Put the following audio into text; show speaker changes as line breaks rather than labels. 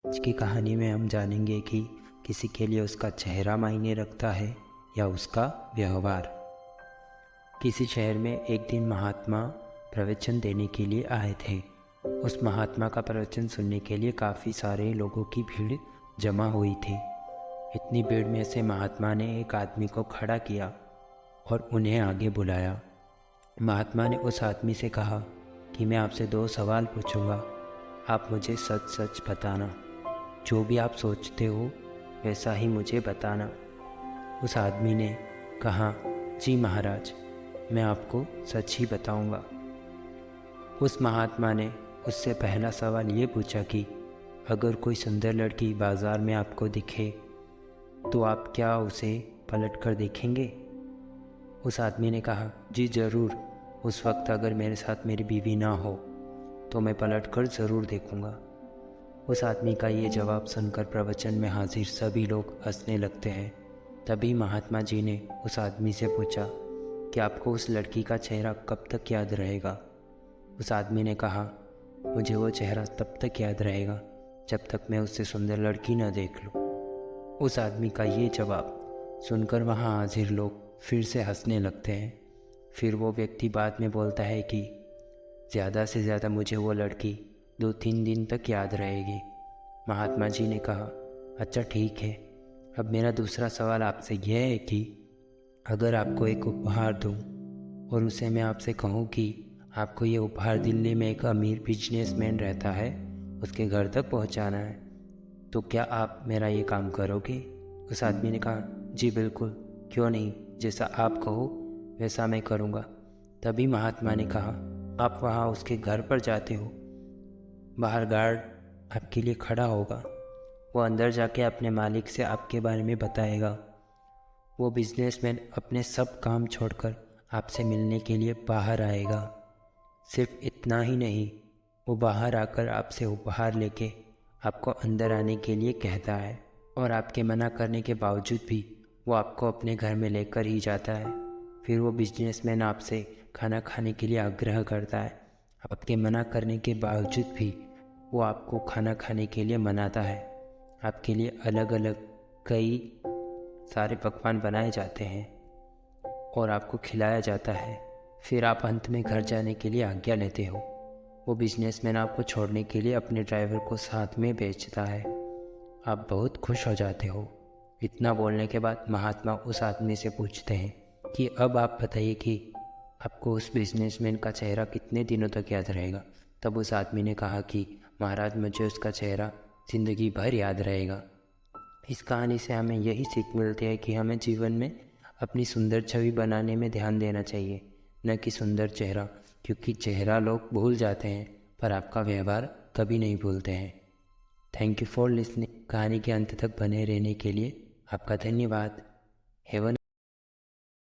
आज की कहानी में हम जानेंगे कि किसी के लिए उसका चेहरा मायने रखता है या उसका व्यवहार। किसी शहर में एक दिन महात्मा प्रवचन देने के लिए आए थे। उस महात्मा का प्रवचन सुनने के लिए काफ़ी सारे लोगों की भीड़ जमा हुई थी। इतनी भीड़ में से महात्मा ने एक आदमी को खड़ा किया और उन्हें आगे बुलाया। महात्मा ने उस आदमी से कहा कि मैं आपसे 2 सवाल पूछूंगा, आप मुझे सच सच बताना। जो भी आप सोचते हो वैसा ही मुझे बताना। उस आदमी ने कहा, जी महाराज, मैं आपको सच ही बताऊंगा। उस महात्मा ने उससे पहला सवाल ये पूछा कि अगर कोई सुंदर लड़की बाज़ार में आपको दिखे तो आप क्या उसे पलट कर देखेंगे? उस आदमी ने कहा, जी ज़रूर। उस वक्त अगर मेरे साथ मेरी बीवी ना हो तो मैं पलट कर ज़रूर देखूंगा। उस आदमी का ये जवाब सुनकर प्रवचन में हाजिर सभी लोग हंसने लगते हैं। तभी महात्मा जी ने उस आदमी से पूछा कि आपको उस लड़की का चेहरा कब तक याद रहेगा? उस आदमी ने कहा, मुझे वो चेहरा तब तक याद रहेगा जब तक मैं उससे सुंदर लड़की न देख लूं। उस आदमी का ये जवाब सुनकर वहाँ हाजिर लोग फिर से हंसने लगते हैं। फिर वो व्यक्ति बाद में बोलता है कि ज़्यादा से ज़्यादा मुझे वो लड़की 2-3 दिन तक याद रहेगी। महात्मा जी ने कहा, अच्छा ठीक है। अब मेरा दूसरा सवाल आपसे यह है कि अगर आपको एक उपहार दूं और उसे मैं आपसे कहूं कि आपको ये उपहार दिल्ली में एक अमीर बिजनेसमैन रहता है, उसके घर तक पहुंचाना है, तो क्या आप मेरा ये काम करोगे? उस आदमी ने कहा, जी बिल्कुल, क्यों नहीं, जैसा आप कहो वैसा मैं करूँगा। तभी महात्मा ने कहा, आप वहाँ उसके घर पर जाते हो, बाहर गार्ड आपके लिए खड़ा होगा। वो अंदर जाके अपने मालिक से आपके बारे में बताएगा। वो बिजनेसमैन अपने सब काम छोड़कर आपसे मिलने के लिए बाहर आएगा। सिर्फ इतना ही नहीं, वो बाहर आकर आपसे उपहार लेके आपको अंदर आने के लिए कहता है और आपके मना करने के बावजूद भी वो आपको अपने घर में लेकर ही जाता है। फिर वो बिजनेसमैन आपसे खाना खाने के लिए आग्रह करता है। आपके मना करने के बावजूद भी वो आपको खाना खाने के लिए मनाता है। आपके लिए अलग अलग कई सारे पकवान बनाए जाते हैं और आपको खिलाया जाता है। फिर आप अंत में घर जाने के लिए आज्ञा लेते हो। वो बिजनेसमैन आपको छोड़ने के लिए अपने ड्राइवर को साथ में भेजता है। आप बहुत खुश हो जाते हो। इतना बोलने के बाद महात्मा उस आदमी से पूछते हैं कि अब आप बताइए कि आपको उस बिजनेसमैन का चेहरा कितने दिनों तक याद रहेगा? तब उस आदमी ने कहा कि महाराज, मुझे उसका चेहरा ज़िंदगी भर याद रहेगा। इस कहानी से हमें यही सीख मिलती है कि हमें जीवन में अपनी सुंदर छवि बनाने में ध्यान देना चाहिए, न कि सुंदर चेहरा, क्योंकि चेहरा लोग भूल जाते हैं पर आपका व्यवहार कभी नहीं भूलते हैं। Thank you for listening. कहानी के अंत तक बने रहने के लिए आपका धन्यवाद। Have a